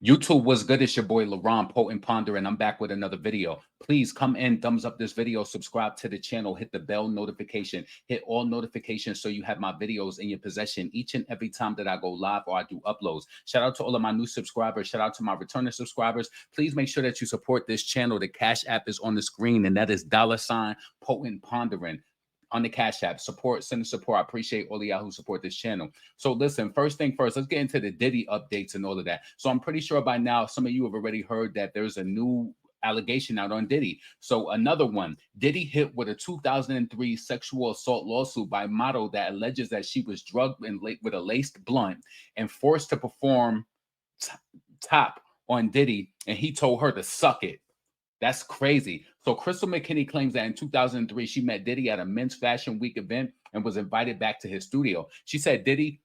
YouTube was good. It's your boy LaRon, Potent Pondering. I'm back with another video. Please come in, thumbs up this video, subscribe to the channel, hit the bell notification, hit all notifications so you have my videos in your possession each and every time that I go live or I do uploads. Shout out to all of my new subscribers. Shout out to my returning subscribers. Please make sure that you support this channel. The Cash App is on the screen, and that is $Potent Pondering. On the Cash App. Send the support. I appreciate all of y'all who support this channel. So listen, first thing first, let's get into the Diddy updates and all of that. So I'm pretty sure by now, some of you have already heard that there's a new allegation out on Diddy. So another one, Diddy hit with a 2003 sexual assault lawsuit by model that alleges that she was drugged and with a laced blunt and forced to perform top on Diddy, and he told her to suck it. That's crazy. So Crystal McKinney claims that in 2003, she met Diddy at a men's fashion week event and was invited back to his studio. She said Diddy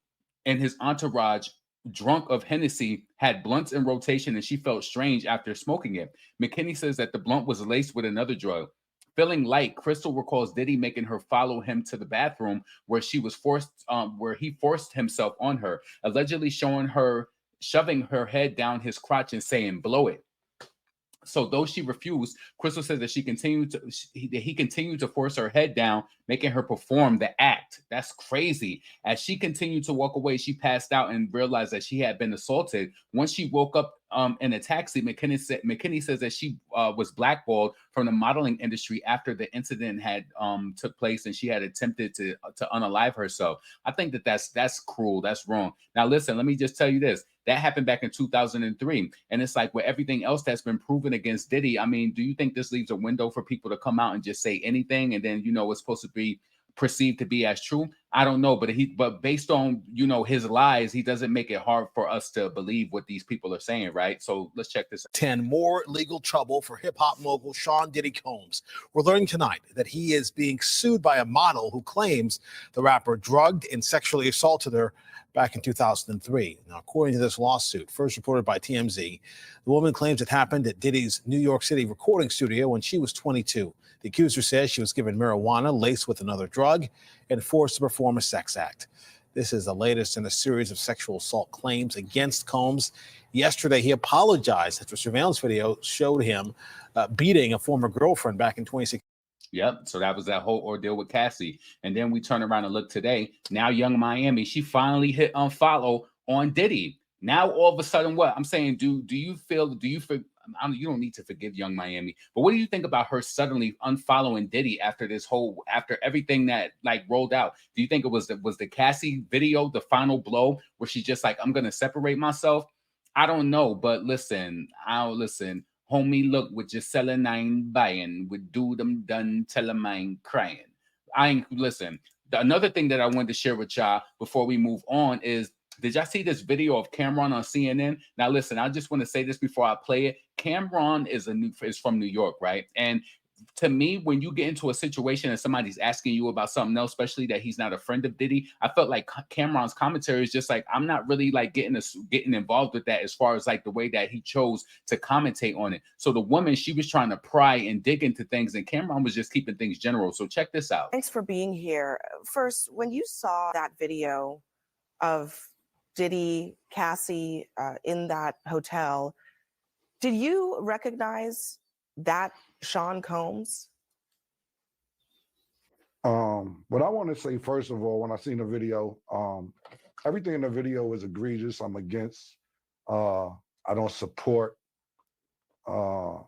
and his entourage, drunk of Hennessy, had blunts in rotation, and she felt strange after smoking it. McKinney says that the blunt was laced with another drug. Feeling light, Crystal recalls Diddy making her follow him to the bathroom where he forced himself on her, allegedly shoving her head down his crotch and saying, "Blow it." So though she refused, Crystal says that he continued to force her head down, making her perform the act. That's crazy. As she continued to walk away, she passed out and realized that she had been assaulted. Once she woke up in a taxi, McKinney says that she was blackballed from the modeling industry after the incident had took place, and she had attempted to unalive herself. I think that's cruel. That's wrong. Now listen, let me just tell you this. That happened back in 2003. And it's like with everything else that's been proven against Diddy, I mean, do you think this leaves a window for people to come out and just say anything and then, it's supposed to be perceived to be as true? I don't know, but based on, his lies, he doesn't make it hard for us to believe what these people are saying, right? So let's check this out. 10 more legal trouble for hip-hop mogul Sean Diddy Combs. We're learning tonight that he is being sued by a model who claims the rapper drugged and sexually assaulted her back in 2003. Now, according to this lawsuit, first reported by TMZ, the woman claims it happened at Diddy's New York City recording studio when she was 22. The accuser says she was given marijuana laced with another drug and forced to perform a sex act. This is the latest in a series of sexual assault claims against Combs. Yesterday, he apologized after surveillance video showed him beating a former girlfriend back in 2016. Yep. So that was that whole ordeal with Cassie. And then we turn around and look today. Now, Young Miami, she finally hit unfollow on Diddy. Now, all of a sudden, what I'm saying, you don't need to forgive Young Miami, but what do you think about her suddenly unfollowing Diddy after everything that rolled out? Do you think it was the Cassie video, the final blow, where she's just like, I'm going to separate myself? I don't know. But listen. Homie, look, what you're selling, I ain't buying. With do them done, tell them I ain't crying. Listen. Another thing that I wanted to share with y'all before we move on is, did y'all see this video of Camron on CNN? Now, listen, I just want to say this before I play it. Camron is from New York, right? And to me, when you get into a situation and somebody's asking you about something else, especially that he's not a friend of Diddy, I felt like Camron's commentary is just like, I'm not really getting involved with that as far as the way that he chose to commentate on it. So the woman, she was trying to pry and dig into things, and Camron was just keeping things general. So check this out. Thanks for being here. First, when you saw that video of Diddy, Cassie in that hotel, did you recognize that Sean Combs? What I want to say, first of all, when I seen the video, everything in the video is egregious. I'm against. I don't support all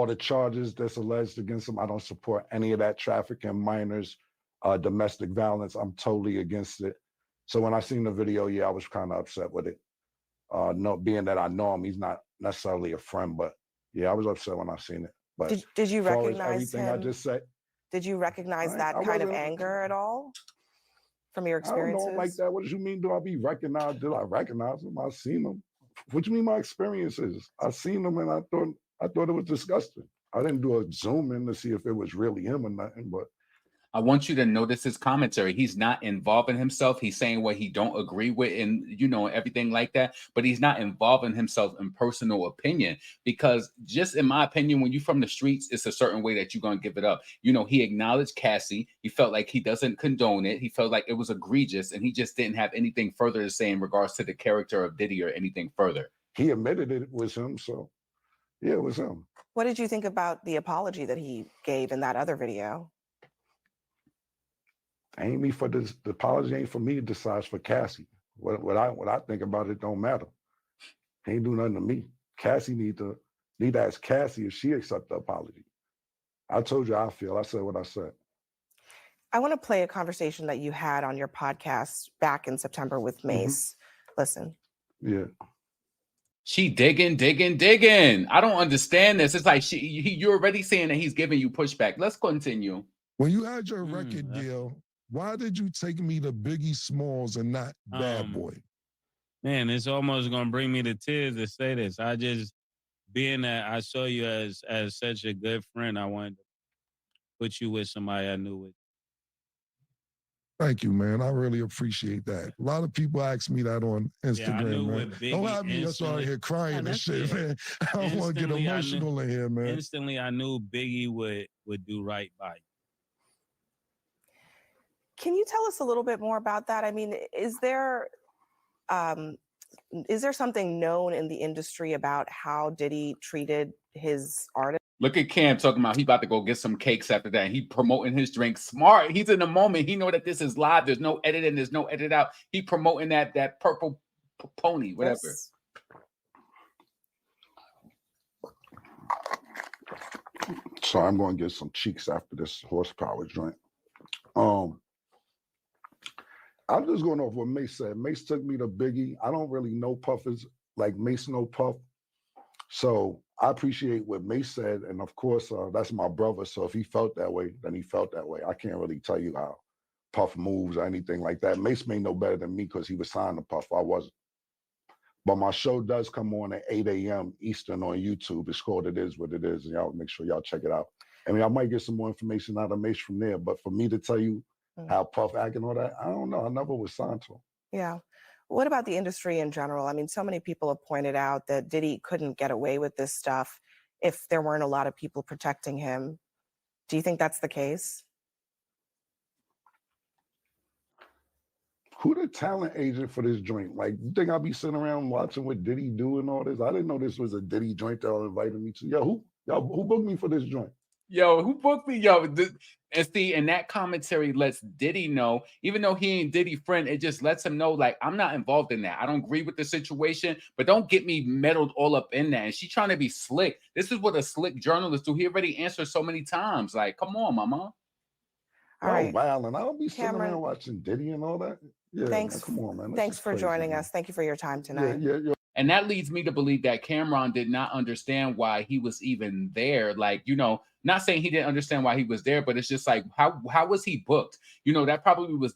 the charges that's alleged against him. I don't support any of that, trafficking minors, domestic violence. I'm totally against it. So when I seen the video, yeah, I was kind of upset with it. Being that I know him, he's not necessarily a friend, but yeah, I was upset when I seen it. But did you recognize everything him? I just said? Did you recognize that kind of anger at all from your experiences? I don't know like that. What did you mean? Do I be recognized? Did I recognize him? I seen him. What do you mean my experiences? I seen him and I thought it was disgusting. I didn't do a zoom in to see if it was really him or nothing, but I want you to notice his commentary. He's not involving himself. He's saying what he don't agree with and, everything like that. But he's not involving himself in personal opinion, because just in my opinion, when you're from the streets, it's a certain way that you're going to give it up. He acknowledged Cassie. He felt like he doesn't condone it. He felt like it was egregious, and he just didn't have anything further to say in regards to the character of Diddy or anything further. he admitted it was him. So yeah, it was him. What did you think about the apology that he gave in that other video? Ain't me for this. The apology ain't for me to decide. It's for Cassie. What I think about it don't matter. He ain't do nothing to me. Cassie need to ask Cassie if she accept the apology. I told you how I feel. I said what I said. I want to play a conversation that you had on your podcast back in September with Mace. Listen. Yeah. She digging. I don't understand this. It's like you're already saying that he's giving you pushback. Let's continue. When you had your record deal, why did you take me to Biggie Smalls and not Bad Boy? Man, it's almost gonna bring me to tears to say this. I just, being that I saw you as such a good friend, I wanted to put you with somebody I knew with. Thank you, man. I really appreciate that. A lot of people ask me that on Instagram, man. Don't have me just out here crying and shit, man. I don't want to get emotional in here, man. Instantly, I knew Biggie would do right by you. Can you tell us a little bit more about that? I mean, is there something known in the industry about how Diddy treated his artists? Look at Cam talking about he about to go get some cakes after that. He promoting his drink smart. He's in the moment. He know that this is live. There's no editing. There's no edit out. He promoting that purple pony, whatever. Yes. So I'm going to get some cheeks after this horsepower joint. I'm just going off what Mace said. Mace took me to Biggie. I don't really know Puffers like Mace know Puff. So I appreciate what Mace said. And of course, that's my brother. So if he felt that way, then he felt that way. I can't really tell you how Puff moves or anything like that. Mace may know better than me because he was signed to Puff. I wasn't. But my show does come on at 8 a.m. Eastern on YouTube. It's called It Is What It Is. And y'all make sure y'all check it out. I mean, I might get some more information out of Mace from there. But for me to tell you how Puff act and all that, I don't know. I never was signed to him. Yeah. What about the industry in general? I mean, so many people have pointed out that Diddy couldn't get away with this stuff if there weren't a lot of people protecting him. Do you think that's the case? Who the talent agent for this joint? Like, you think I'll be sitting around watching what Diddy do and all this? I didn't know this was a Diddy joint that y'all invited me to. Yo, who booked me for this joint? Yo, who booked me? Yo, and see, and that commentary lets Diddy know, even though he ain't Diddy friend, it just lets him know, like, I'm not involved in that. I don't agree with the situation, but don't get me meddled all up in that. And she's trying to be slick. This is what a slick journalist do. He already answered so many times. Like, come on, mama. All right. Wow, and I don't be sitting Camron, around watching Diddy and all that. Yeah, thanks. Man, come on, man. Thanks for joining us. Thank you for your time tonight. Yeah. And that leads me to believe that Camron did not understand why he was even there. Like, you know, not saying he didn't understand why he was there, but it's just like, how was he booked? You know, that probably was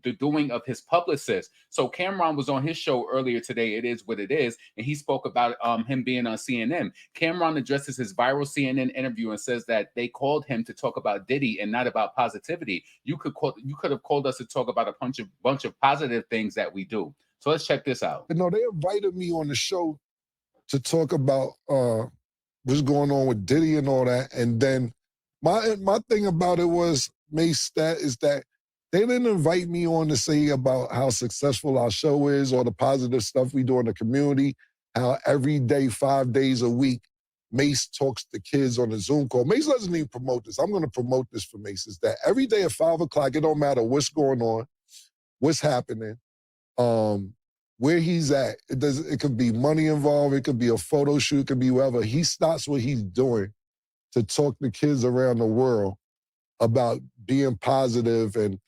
the doing of his publicist. So Camron was on his show earlier today, It Is What It Is, and he spoke about him being on CNN. Camron addresses his viral CNN interview and says that they called him to talk about Diddy and not about positivity. You could have called us to talk about a bunch of positive things that we do. So let's check this out. You know, they invited me on the show to talk about what's going on with Diddy and all that. And then my thing about it was, Mace, that they didn't invite me on to say about how successful our show is or the positive stuff we do in the community, how every day, 5 days a week, Mace talks to kids on a Zoom call. Mace doesn't even promote this. I'm going to promote this for Mace, is that every day at 5 o'clock, it don't matter what's going on, what's happening, where he's at. It could be money involved, it could be a photo shoot, it could be whatever. He stops what he's doing to talk to kids around the world about being positive and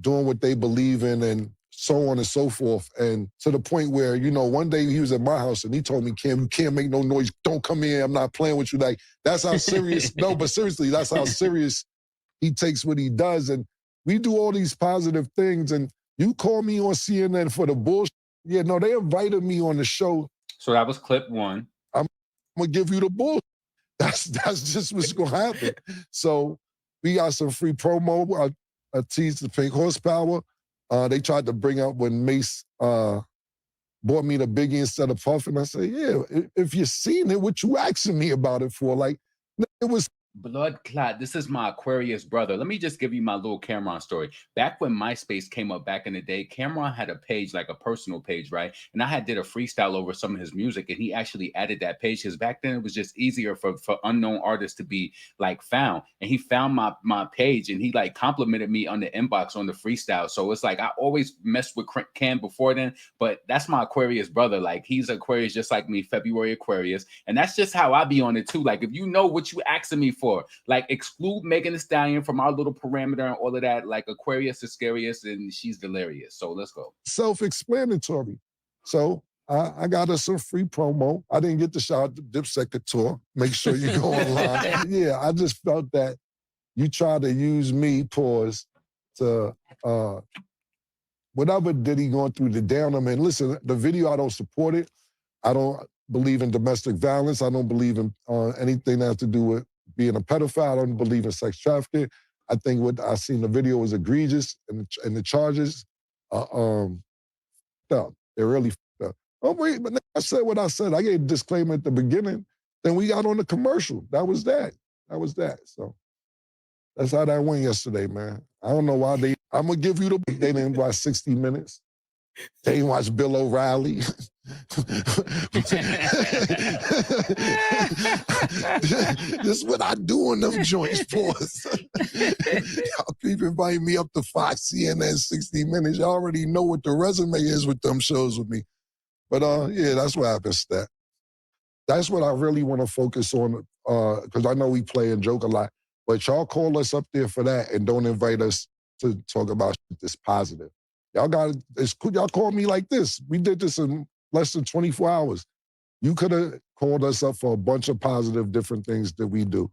doing what they believe in and so on and so forth. And to the point where, you know, one day he was at my house and he told me, Cam, you can't make no noise. Don't come in. I'm not playing with you. Like, that's how serious, no, but seriously, that's how serious he takes what he does. And we do all these positive things. And you call me on CNN for the bullshit. Yeah, no, they invited me on the show. So that was clip one. I'm going to give you the bullshit. That's just what's going to happen. So we got some free promo. I teased the fake horsepower. They tried to bring up when Mace bought me the Biggie instead of Puff. And I said, yeah, if you've seen it, what you asking me about it for? Like, it was Blood clot. This is my Aquarius brother. Let me just give you my little Camron story. Back when MySpace came up back in the day, Camron had a page, like a personal page, right? And I had did a freestyle over some of his music, and he actually added that page because back then it was just easier for unknown artists to be like found. And he found my page, and he like complimented me on the inbox on the freestyle. So it's like I always messed with Cam before then, but that's my Aquarius brother. Like he's Aquarius just like me, February Aquarius, and that's just how I be on it too. Like if you know what you asking me for, like exclude Megan Thee Stallion from our little parameter and all of that. Like Aquarius is scariest and she's delirious. So let's go. Self-explanatory. So I got us some free promo. I didn't get to shout out the Dipset tour. Make sure you go online. Yeah, I just felt that you try to use me, pause, to whatever Diddy going through the down. I mean, listen, the video, I don't support it. I don't believe in domestic violence. I don't believe in anything that has to do with being a pedophile. I don't believe in sex trafficking. I think what I seen in the video was egregious, and the charges, up. They're really up. Oh wait, but I said what I said. I gave a disclaimer at the beginning. Then we got on the commercial. That was that. That was that. So that's how that went yesterday, man. I don't know why I'm gonna give you the. They didn't watch 60 Minutes. They didn't watch Bill O'Reilly. This is what I do on them joints, pause. Y'all keep inviting me up to Fox, CNN, 60 Minutes. Y'all already know what the resume is with them shows with me. But yeah, that's what happens, Stat. That's what I really want to focus on, because I know we play and joke a lot. But y'all call us up there for that and don't invite us to talk about shit that's positive. Y'all got it's cool. Y'all called me like this. We did this in less than 24 hours. You could have called us up for a bunch of positive different things that we do.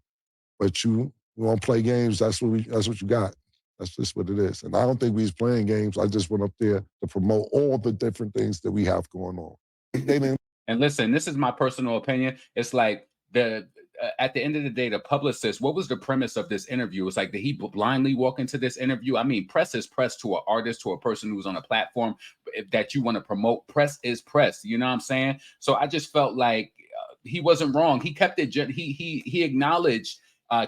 But you want to play games, that's what you got. That's just what it is. And I don't think we was playing games. I just went up there to promote all the different things that we have going on. They didn't. And listen, this is my personal opinion. It's like at the end of the day, the publicist, what was the premise of this interview? It's like, did he blindly walk into this interview? I mean, press is press to an artist, to a person who's on a platform that you want to promote. Press is press. You know what I'm saying? So I just felt like he wasn't wrong. He kept it. He acknowledged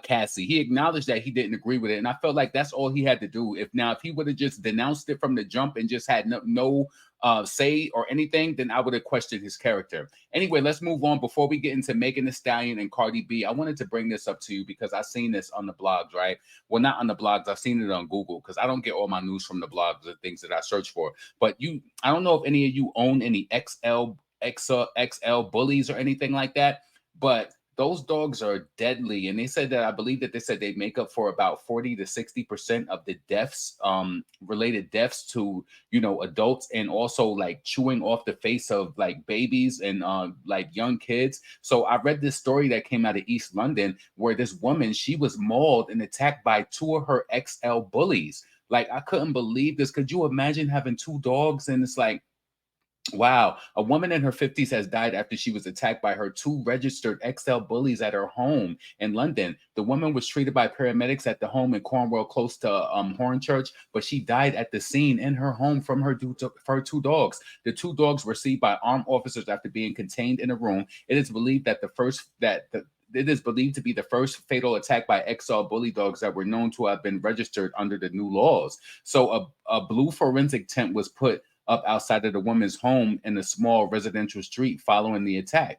Cassie. He acknowledged that he didn't agree with it, and I felt like that's all he had to do. If he would have just denounced it from the jump and just had no say or anything, then I would have questioned his character. Anyway, let's move on. Before we get into Megan Thee Stallion and Cardi B, I wanted to bring this up to you because I've seen this on the blogs, right? Well, not on the blogs. I've seen it on Google because I don't get all my news from the blogs or things that I search for. But I don't know if any of you own any XL bullies or anything like that, but those dogs are deadly. And they said that, I believe that they said they make up for about 40 to 60% of the deaths, related deaths to, adults, and also like chewing off the face of like babies and like young kids. So I read this story that came out of East London where this woman, she was mauled and attacked by 2 of her XL bullies. Like, I couldn't believe this. Could you imagine having 2 dogs? And it's like, wow. A woman in her 50s has died after she was attacked by her 2 registered XL bullies at her home in London. The woman was treated by paramedics at the home in Cornwall, close to Hornchurch, but she died at the scene in her home from her 2 dogs. The 2 dogs were seized by armed officers after being contained in a room. It is believed that it is believed to be the first fatal attack by XL bully dogs that were known to have been registered under the new laws. So a blue forensic tent was put up outside of the woman's home in a small residential street following the attack.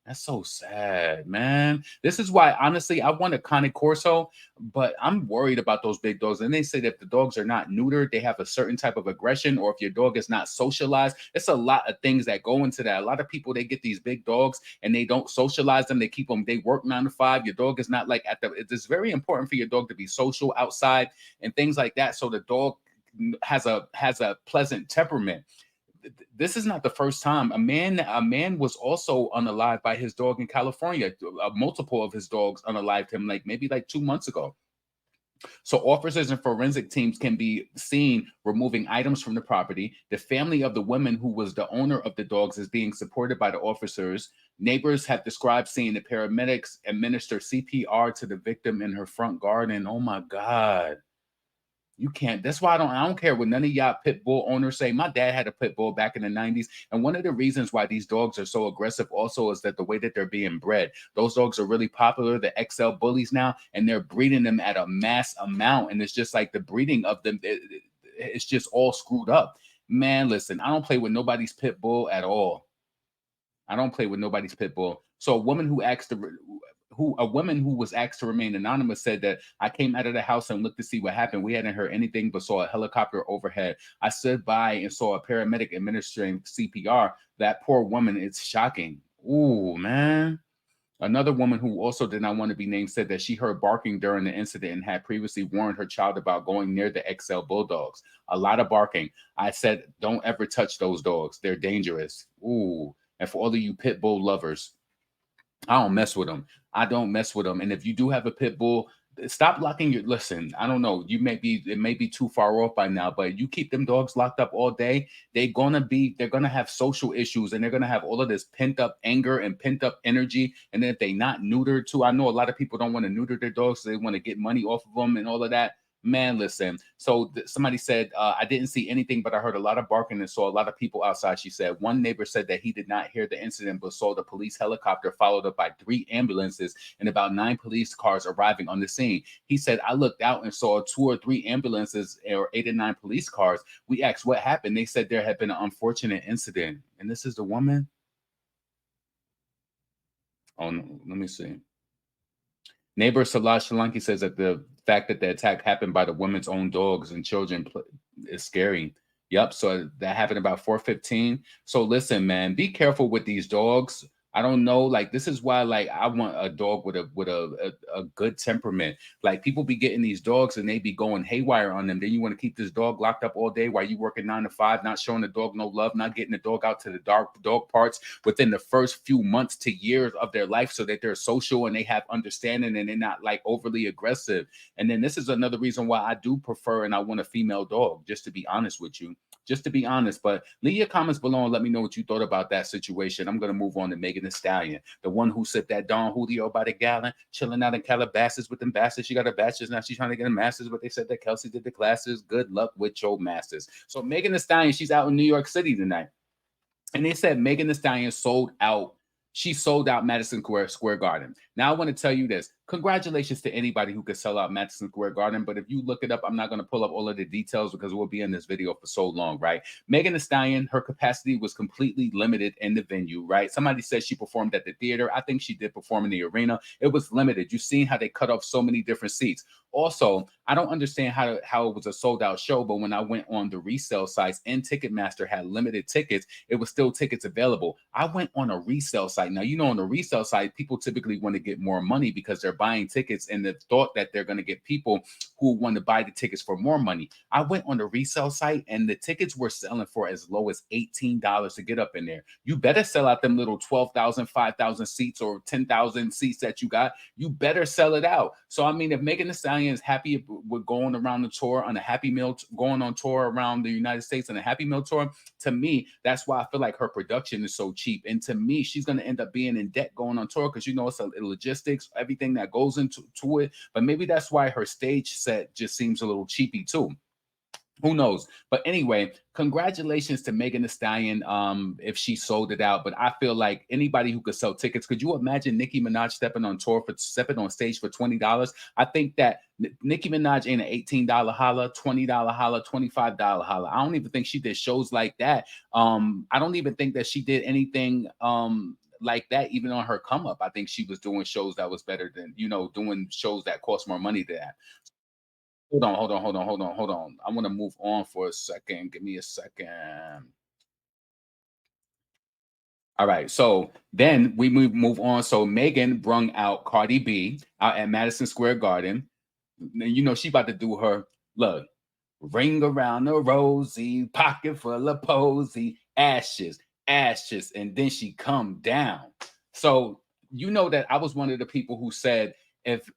That's so sad, man. This is why, honestly, I want a Cane Corso, but I'm worried about those big dogs. And they say that if the dogs are not neutered, they have a certain type of aggression, or if your dog is not socialized. It's a lot of things that go into that. A lot of people, they get these big dogs and they don't socialize them. They keep them, they work 9 to 5. Your dog is not like it's very important for your dog to be social outside and things like that. So the dog has a pleasant temperament. This is not the first time. A man was also unalived by his dog in California. Multiple of his dogs unalived him, maybe 2 months ago. So officers and forensic teams can be seen removing items from the property. The family of the woman who was the owner of the dogs is being supported by the officers. Neighbors have described seeing the paramedics administer CPR to the victim in her front garden. Oh my God. You can't. That's why I don't care what none of y'all pit bull owners say. My dad had a pit bull back in the 90s. And one of the reasons why these dogs are so aggressive also is that the way that they're being bred. Those dogs are really popular, the XL bullies now, and they're breeding them at a mass amount. And it's just like the breeding of them, it's just all screwed up. Man, listen, I don't play with nobody's pit bull at all. I don't play with nobody's pit bull. So a woman who was asked to remain anonymous said that I came out of the house and looked to see what happened. We hadn't heard anything but saw a helicopter overhead. I stood by and saw a paramedic administering CPR. That poor woman, it's shocking. Ooh, man. Another woman who also did not want to be named said that she heard barking during the incident and had previously warned her child about going near the XL bulldogs. A lot of barking. I said, don't ever touch those dogs. They're dangerous. Ooh. And for all of you pit bull lovers, I don't mess with them. I don't mess with them. And if you do have a pit bull, stop locking your, listen, I don't know. It may be too far off by now, but you keep them dogs locked up all day, they're going to have social issues, and they're going to have all of this pent up anger and pent up energy. And then if they not neutered too, I know a lot of people don't want to neuter their dogs. So they want to get money off of them and all of that. Man, listen. So somebody said, I didn't see anything, but I heard a lot of barking and saw a lot of people outside. She said one neighbor said that he did not hear the incident, but saw the police helicopter followed up by 3 ambulances and about 9 police cars arriving on the scene. He said, I looked out and saw 2 or 3 ambulances or 8 or 9 police cars. We asked what happened. They said there had been an unfortunate incident. And this is the woman. Oh, no, let me see. Neighbor Salah Shalanki says that the fact that the attack happened by the woman's own dogs and children is scary. Yep. So that happened about 4:15. So listen, man, be careful with these dogs. I don't know. Like, this is why, like, I want a dog with a good temperament. Like, people be getting these dogs and they be going haywire on them. Then you want to keep this dog locked up all day while you working 9 to 5, not showing the dog no love, not getting the dog out to the dark dog parts within the first few months to years of their life, so that they're social and they have understanding and they're not like overly aggressive. And then this is another reason why I do prefer and I want a female dog, just to be honest with you. Just to be honest, but leave your comments below and let me know what you thought about that situation. I'm going to move on to Megan Thee Stallion, the one who sipped that Don Julio by the gallon, chilling out in Calabasas with them bastards. She got a bachelor's, now she's trying to get a master's, but they said that Kelsey did the classes. Good luck with your masters. So Megan Thee Stallion, she's out in New York City tonight. And they said Megan Thee Stallion sold out. She sold out Madison Square Garden. Now, I want to tell you this. Congratulations to anybody who could sell out Madison Square Garden. But if you look it up, I'm not going to pull up all of the details because we'll be in this video for so long, right? Megan Thee Stallion, her capacity was completely limited in the venue, right? Somebody said she performed at the theater. I think she did perform in the arena. It was limited. You've seen how they cut off so many different seats. Also, I don't understand how it was a sold out show, but when I went on the resale sites and Ticketmaster had limited tickets, it was still tickets available. I went on a resale site. Now, you know, on the resale site, people typically want to get more money because they're buying tickets and the thought that they're going to get people who want to buy the tickets for more money. I went on the resale site and the tickets were selling for as low as $18 to get up in there. You better sell out them little 12,000, 5,000 seats or 10,000 seats that you got. You better sell it out. So, I mean, if Megan Thee Stallion is happy with going around the tour on a Happy Meal, going on tour around the United States on a Happy Meal tour, to me, that's why I feel like her production is so cheap. And to me, she's going to end up being in debt going on tour because, you know, it's a logistics, everything that goes into it. But maybe that's why her stage set just seems a little cheapy too. Who knows? But anyway, congratulations to Megan Thee Stallion if she sold it out. But I feel like anybody who could sell tickets, could you imagine Nicki Minaj stepping on stage for $20? I think that Nicki Minaj ain't an $18 holla, $20 holla, $25 holla. I don't even think she did shows like that. I don't even think that she did anything like that even on her come up. I think she was doing shows that was better than, you know, doing shows that cost more money than that. Hold on. I want to move on for a second. Give me a second. All right. So then we move on. So Megan brung out Cardi B out at Madison Square Garden. You know, she about to do her look. Ring around the rosy, pocket full of posy, ashes, and then she come down. So you know that I was one of the people who said if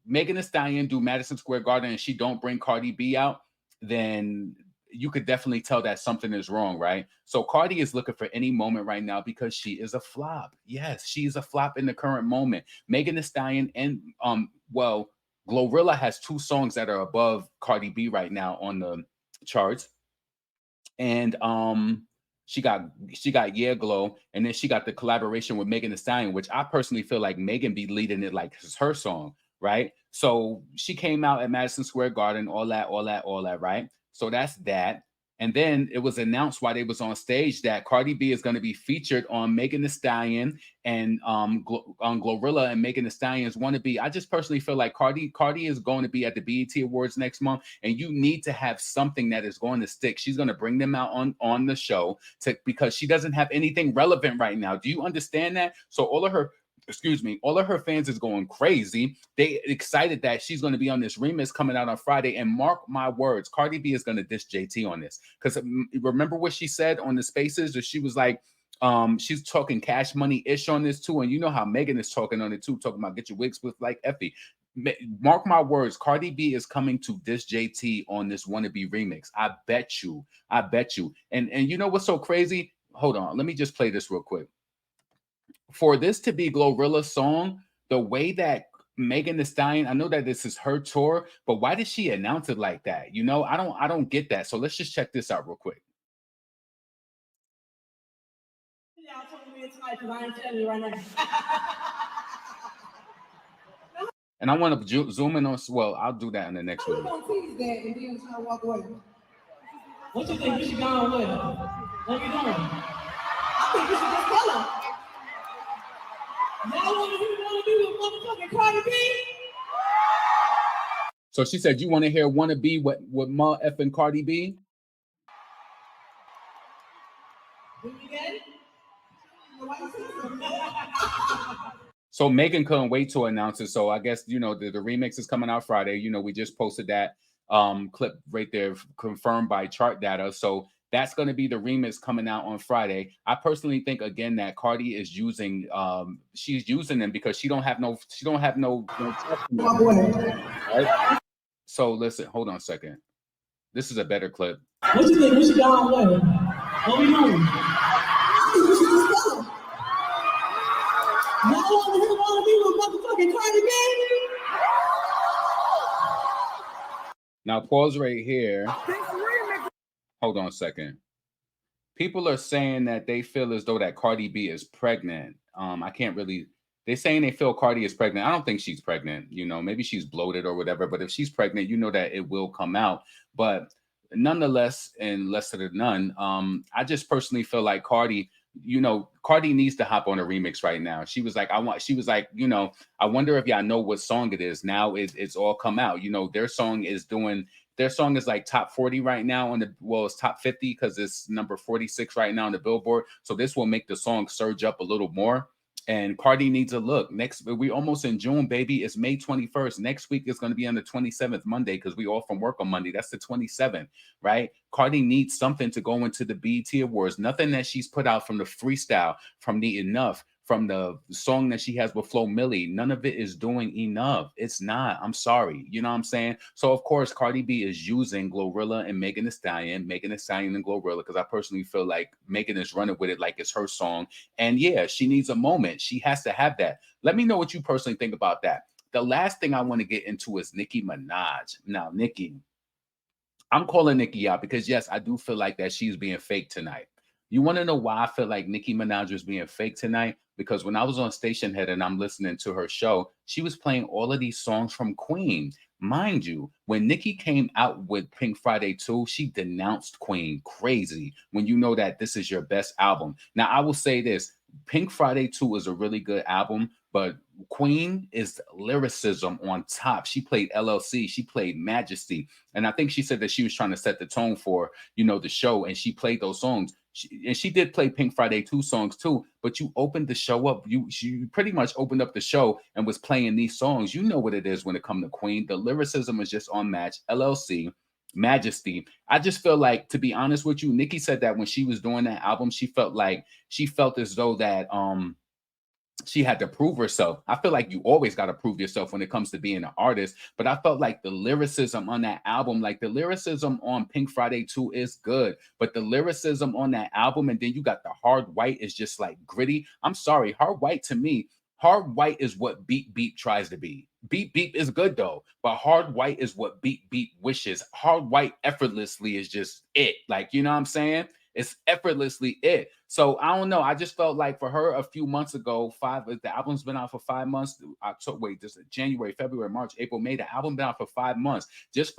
Megan Thee Stallion do Madison Square Garden and she don't bring Cardi B out, then you could definitely tell that something is wrong, right? So Cardi is looking for any moment right now because she is a flop. Yes, she is a flop in the current moment. Megan Thee Stallion and Glorilla has 2 songs that are above Cardi B right now on the charts. And she got Yeah Glow, and then she got the collaboration with Megan Thee Stallion, which I personally feel like Megan be leading it like it's her song, right? So she came out at Madison Square Garden, all that, right? So that's that. And then it was announced while they was on stage that Cardi B is going to be featured on Megan Thee Stallion and on Glorilla and Megan Thee Stallion's Wannabe. I just personally feel like Cardi is going to be at the BET Awards next month, and you need to have something that is going to stick. She's going to bring them out on the show because she doesn't have anything relevant right now. Do you understand that? So all of her fans is going crazy. They excited that she's going to be on this remix coming out on Friday. And mark my words, Cardi B is going to diss JT on this. Because remember what she said on the Spaces? That she was like, she's talking Cash Money-ish on this too. And you know how Megan is talking on it too, talking about get your wigs with like Effie. Mark my words, Cardi B is coming to diss JT on this Wannabe remix. I bet you. And you know what's so crazy? Hold on, let me just play this real quick. For this to be Glorilla's song, the way that Megan Thee Stallion, I know that this is her tour, but why did she announce it like that? You know, I don't get that. So let's just check this out real quick. Y'all told me it's like, 'cause I ain't telling you right now. And I want to zoom in on, well, I'll do that in the next How you video. gonna tease that and then try to walk away? What you think we should go on with? What we doing? I think we should just tell them. Y'all want to do with motherfucking Cardi B? So she said, you want to hear Wannabe with Ma effing Cardi B? Do you get it? Why you say something? So Megan couldn't wait to announce it. So I guess, you know, the remix is coming out Friday. You know, we just posted that clip right there, confirmed by chart data. So that's going to be the remix coming out on Friday. I personally think again that Cardi is using, she's using them because she don't have no right? So listen, hold on a second. This is a better clip. What you think we should go on with? What we doing? I think we should just tell them. Y'all want to with motherfucking Cardi B? Now pause right here. Hold on a second. People are saying that they feel as though that Cardi B is pregnant. I can't really. They're saying they feel Cardi is pregnant. I don't think she's pregnant. You know, maybe she's bloated or whatever. But if she's pregnant, you know that it will come out. But nonetheless, and lesser than none, I just personally feel like Cardi. You know, Cardi needs to hop on a remix right now. She was like, you know, I wonder if y'all know what song it is. Now it's all come out. You know, their song is like top 40 right now it's top 50 because it's number 46 right now on the Billboard. So this will make the song surge up a little more. And Cardi needs a look. We almost in June, baby. It's May 21st. Next week is going to be on the 27th, Monday, because we all from work on Monday. That's the 27th, right? Cardi needs something to go into the BET Awards. Nothing that she's put out from the freestyle, from the Enough, from the song that she has with Flo Milli. None of it is doing enough. It's not. I'm sorry. You know what I'm saying? So, of course, Cardi B is using Glorilla and Megan Thee Stallion and Glorilla, because I personally feel like Megan is running with it like it's her song. And yeah, she needs a moment. She has to have that. Let me know what you personally think about that. The last thing I want to get into is Nicki Minaj. Now, Nicki, I'm calling Nicki out because, yes, I do feel like that she's being fake tonight. You want to know why I feel like Nicki Minaj was being fake tonight? Because when I was on Station Head and I'm listening to her show, she was playing all of these songs from Queen. Mind you, when Nicki came out with Pink Friday 2, she denounced Queen crazy when you know that this is your best album. Now, I will say this. Pink Friday 2 is a really good album, but Queen is lyricism on top. She played LLC. She played Majesty. And I think she said that she was trying to set the tone for, you know, the show. And she played those songs. She did play Pink Friday 2 songs too, but you opened the show up. You pretty much opened up the show and was playing these songs. You know what it is when it comes to Queen. The lyricism is just unmatched. LLC, Majesty. I just feel like, to be honest with you, Nicki said that when she was doing that album, she felt as though that she had to prove herself. I feel like you always got to prove yourself when it comes to being an artist, but I felt like the lyricism on that album, like the lyricism on Pink Friday 2 is good, but the lyricism on that album, and then you got the Hard White is just like gritty. I'm sorry, Hard White to me Hard white is what Beep Beep tries to be. Beep Beep is good though, but hard white is what Beep Beep wishes. Hard white effortlessly is just it. Like, you know what I'm saying? It's effortlessly it. So I don't know. I just felt like for her a few months ago, the album's been out for 5 months. October, wait, this is January, February, March, April, May. The album been out for 5 months. Just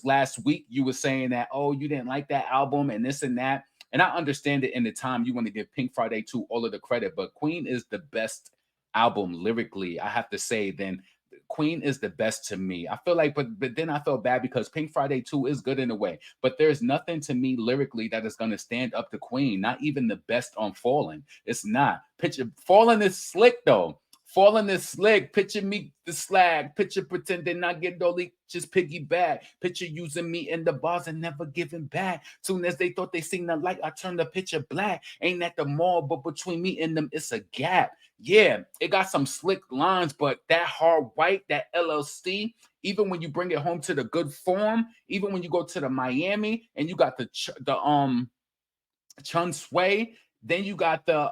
last week, you were saying that, oh, you didn't like that album and this and that. And I understand it in the time you want to give Pink Friday 2 all of the credit, but Queen is the best album lyrically, I have to say. Then Queen is the best to me. I feel like, but then I felt bad because Pink Friday 2 is good in a way, but there's nothing to me lyrically that is going to stand up to Queen. Not even the best on Fallen. It's not. Picture Fallen is slick though. Falling is slick. Picture me the slag. Picture pretending I get dolly, just piggyback. Picture using me in the bars and never giving back. Soon as they thought they seen the light, I turned the picture black. Ain't at the mall, but between me and them, it's a gap. Yeah, it got some slick lines, but that hard white, that LLC, even when you bring it home to the good form, even when you go to the Miami and you got the Chun Sway, then you got the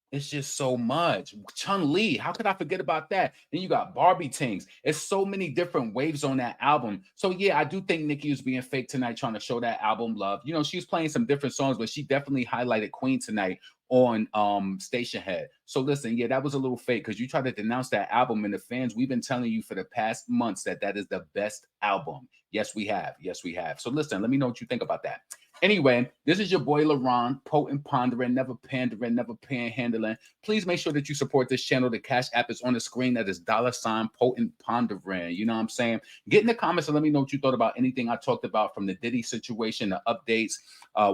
it's just so much. Chun-Li, how could I forget about that? Then you got Barbie Tings. It's so many different waves on that album. So yeah, I do think Nicki was being fake tonight, trying to show that album love. You know, she was playing some different songs, but she definitely highlighted Queen tonight on Station Head. So listen, yeah, that was a little fake because you tried to denounce that album, and the fans, we've been telling you for the past months that that is the best album. Yes, we have. Yes, we have. So listen, let me know what you think about that. Anyway, this is your boy LaRon, potent, pondering, never pandering, never panhandling. Please make sure that you support this channel. The Cash App is on the screen. That is $ potent pondering. You know what I'm saying? Get in the comments and let me know what you thought about anything I talked about, from the Diddy situation, the updates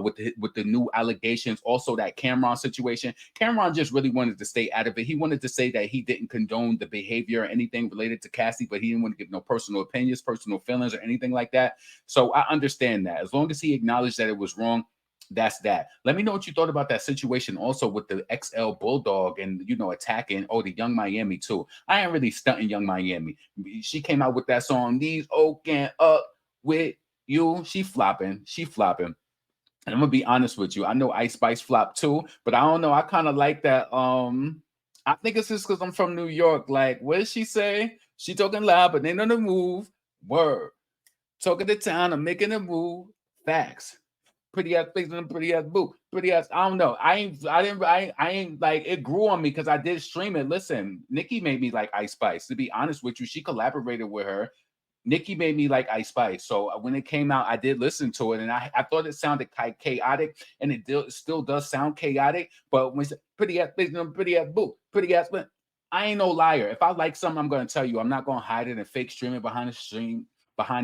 with the new allegations, also that Camron situation. Camron just really wanted to stay out of it. He wanted to say that he didn't condone the behavior or anything related to Cassie, but he didn't want to give no personal opinions, personal feelings, or anything like that. So I understand that. As long as he acknowledged that it was wrong, that's that. Let me know what you thought about that situation also with the XL Bulldog and, you know, attacking, the Young Miami too. I ain't really stunting Young Miami. She came out with that song, These Oaken Up With You. She flopping. And I'm gonna be honest with you. I know Ice Spice flopped too, but I don't know. I kind of like that. I think it's just because I'm from New York. Like, what did she say? She talking loud, but ain't on the move. Word. Talking to town, I'm making a move. Facts. Pretty ass face and pretty ass boo. Pretty ass. I don't know. I ain't like, it grew on me because I did stream it. Listen, Nicki made me like Ice Spice. To be honest with you, she collaborated with her. Nicki made me like Ice Spice. So when it came out, I did listen to it, and I thought it sounded chaotic, and it still does sound chaotic. But when it's pretty ass face and pretty ass boo, pretty ass, but I ain't no liar. If I like something, I'm gonna tell you. I'm not gonna hide it and fake stream it behind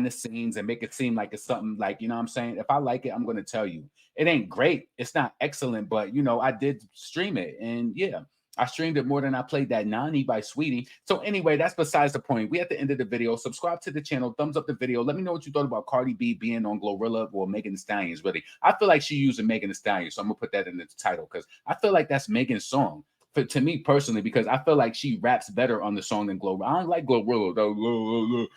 the scenes and make it seem like it's something, like, you know what I'm saying? If I like it, I'm going to tell you. It ain't great. It's not excellent, but, you know, I did stream it. And yeah, I streamed it more than I played that Nani by Sweetie. So anyway, that's besides the point. We at the end of the video. Subscribe to the channel. Thumbs up the video. Let me know what you thought about Cardi B being on Glorilla or Megan Thee Stallion. Really, I feel like she using Megan Thee Stallion. So I'm going to put that in the title because I feel like that's Megan's song. To me personally, because I feel like she raps better on the song than Glorilla. I don't like Glorilla.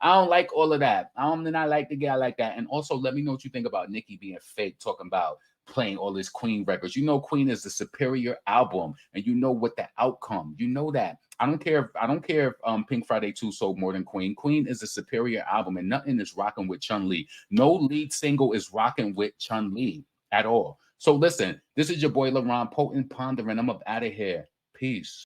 I don't like all of that. I not like the guy like that. And also, let me know what you think about Nicki being fake, talking about playing all these Queen records. You know, Queen is the superior album, and you know what the outcome. You know that. I don't care if Pink Friday 2 sold more than Queen. Queen is a superior album, and nothing is rocking with Chun-Li. No lead single is rocking with Chun-Li at all. So listen, this is your boy LaRon, potent pondering. I'm up out of here. Peace.